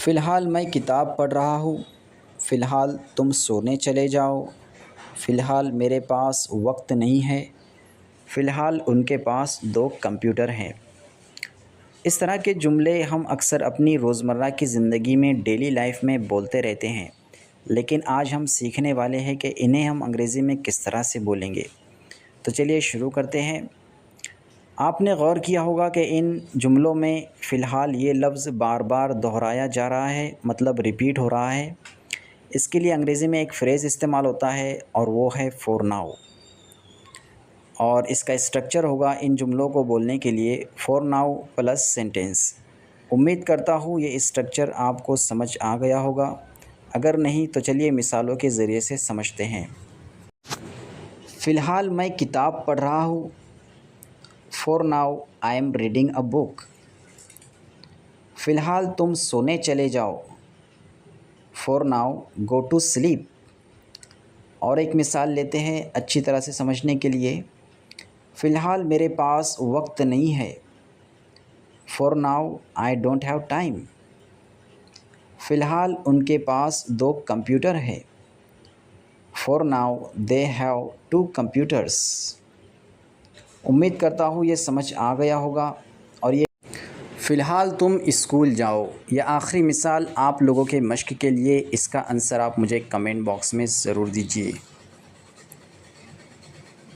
फ़िलहाल मैं किताब पढ़ रहा हूँ। फ़िलहाल तुम सोने चले जाओ। फ़िलहाल मेरे पास वक्त नहीं है। फ़िलहाल उनके पास 2 कंप्यूटर हैं। इस तरह के जुमले हम अक्सर अपनी रोज़मर्रा की ज़िंदगी में डेली लाइफ में बोलते रहते हैं, लेकिन आज हम सीखने वाले हैं कि इन्हें हम अंग्रेज़ी में किस तरह से बोलेंगे। तो चलिए शुरू करते हैं। आपने गौर किया होगा कि इन जुमलों में फ़िलहाल ये लफ्ज़ बार-बार दोहराया जा रहा है, मतलब रिपीट हो रहा है। इसके लिए अंग्रेज़ी में एक फ़्रेज़ इस्तेमाल होता है और वो है फ़ॉर नाउ। और इसका स्ट्रक्चर होगा इन जुमलों को बोलने के लिए फ़ॉर नाउ प्लस सेंटेंस। उम्मीद करता हूँ ये स्ट्रक्चर आपको समझ आ गया होगा। अगर नहीं तो चलिए मिसालों के ज़रिए से समझते हैं। फ़िलहाल मैं किताब पढ़ रहा हूँ। For now I am reading a book. फ़िलहाल तुम सोने चले जाओ। For now go to sleep. और एक मिसाल लेते हैं अच्छी तरह से समझने के लिए। फ़िलहाल मेरे पास वक्त नहीं है। For now I don't have time. फ़िलहाल उनके पास 2 कंप्यूटर हैं। For now they have 2 computers. उम्मीद करता हूँ ये समझ आ गया होगा। और ये फ़िलहाल तुम स्कूल जाओ। यह आखिरी मिसाल आप लोगों के मश्क के लिए, इसका आंसर आप मुझे कमेंट बॉक्स में ज़रूर दीजिए।